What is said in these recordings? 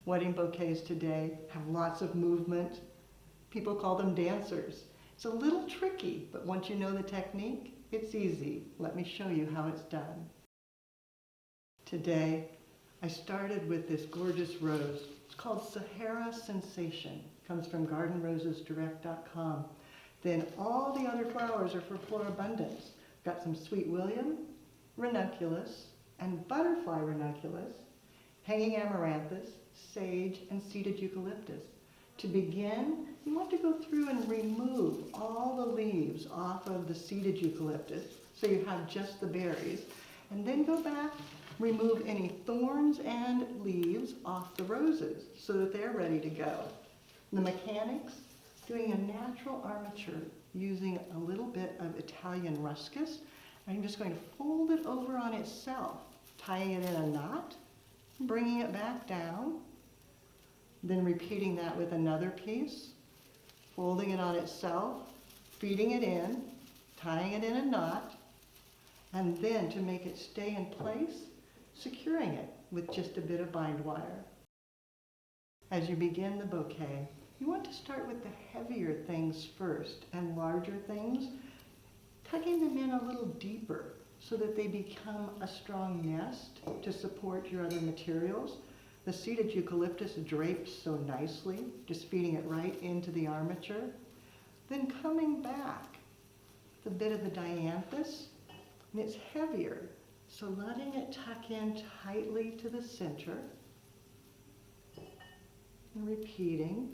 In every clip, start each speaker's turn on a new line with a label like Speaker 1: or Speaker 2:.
Speaker 1: Wedding bouquets today have lots of movement. People call them dancers. It's a little tricky, but once you know the technique, it's easy. Let me show you how it's done. Today, I started with this gorgeous rose. It's called Sahara Sensation. It comes from gardenrosesdirect.com. Then all the other flowers are for floribundance. Got some sweet william, ranunculus, and butterfly ranunculus, hanging amaranths, sage, and seeded eucalyptus. To begin, you want to go through and remove all the leaves off of the seeded eucalyptus so you have just the berries, and then go back, remove any thorns and leaves off the roses so that they're ready to go. The mechanics, doing a natural armature using a little bit of Italian ruscus. I'm just going to fold it over on itself, tying it in a knot, bringing it back down, then repeating that with another piece, folding it on itself, feeding it in, tying it in a knot, and then to make it stay in place, securing it with just a bit of bind wire. As you begin the bouquet, you want to start with the heavier things first and larger things, tucking them in a little deeper so that they become a strong nest to support your other materials. The seeded eucalyptus drapes so nicely, just feeding it right into the armature. Then coming back with a bit of the dianthus, and it's heavier, so letting it tuck in tightly to the center, and repeating,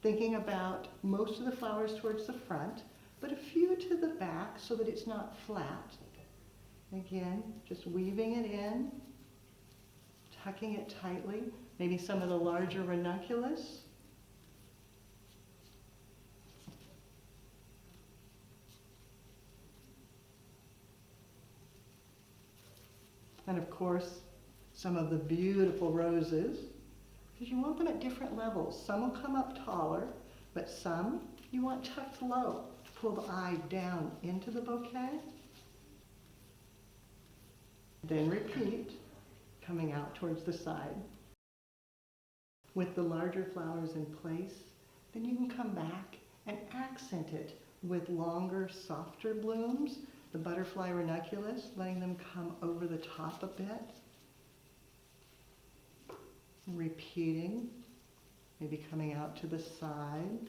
Speaker 1: thinking about most of the flowers towards the front, but a few to the back so that it's not flat. Again, just weaving it in, tucking it tightly, maybe some of the larger ranunculus. And of course, some of the beautiful roses, because you want them at different levels. Some will come up taller, but some you want tucked low to pull the eye down into the bouquet. Then repeat, coming out towards the side. With the larger flowers in place, then you can come back and accent it with longer, softer blooms, the butterfly ranunculus, letting them come over the top a bit. Repeating, maybe coming out to the side.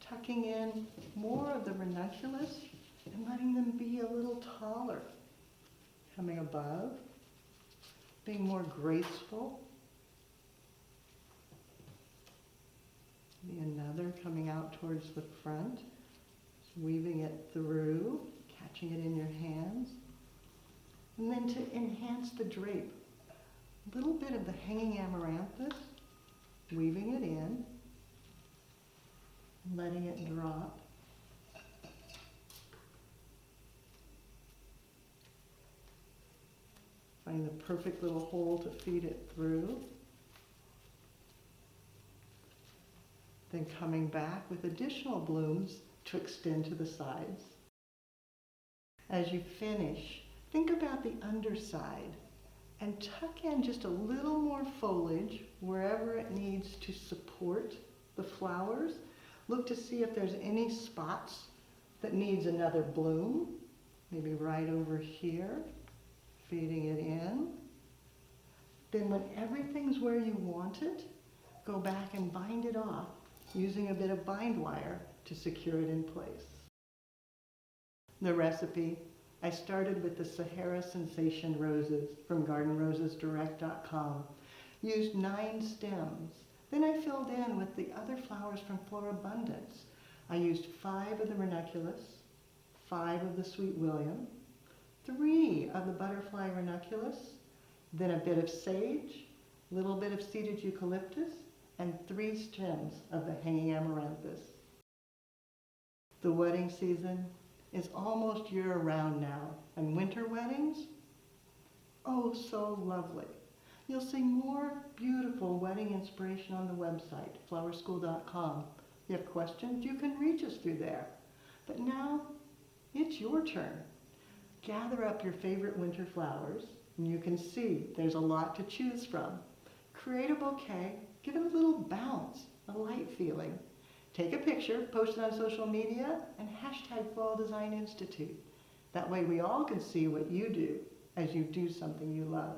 Speaker 1: Tucking in more of the ranunculus and letting them be a little taller. Coming above, being more graceful. Maybe another coming out towards the front, just weaving it through, catching it in your hands. And then to enhance the drape, a little bit of the hanging amaranthus, weaving it in, letting it drop. Finding the perfect little hole to feed it through. Then coming back with additional blooms to extend to the sides. As you finish, think about the underside and tuck in just a little more foliage wherever it needs to support the flowers. Look to see if there's any spots that needs another bloom, maybe right over here, feeding it in. Then when everything's where you want it, go back and bind it off using a bit of bind wire to secure it in place. The recipe, I started with the Sahara Sensation roses from gardenrosesdirect.com. Used 9 stems. Then I filled in with the other flowers from floribundance. I used 5 of the ranunculus, 5 of the sweet william, 3 of the butterfly ranunculus, then a bit of sage, a little bit of seeded eucalyptus, and 3 stems of the hanging amaranthus. The wedding season is almost year-round now, and winter weddings, oh so lovely. You'll see more beautiful wedding inspiration on the website, flowerschool.com. If you have questions, you can reach us through there. But now, it's your turn. Gather up your favorite winter flowers, And you can see there's a lot to choose from. Create a bouquet, give it a little bounce, a light feeling. Take a picture, post it on social media, and hashtag Fall Design Institute. That way we all can see what you do as you do something you love.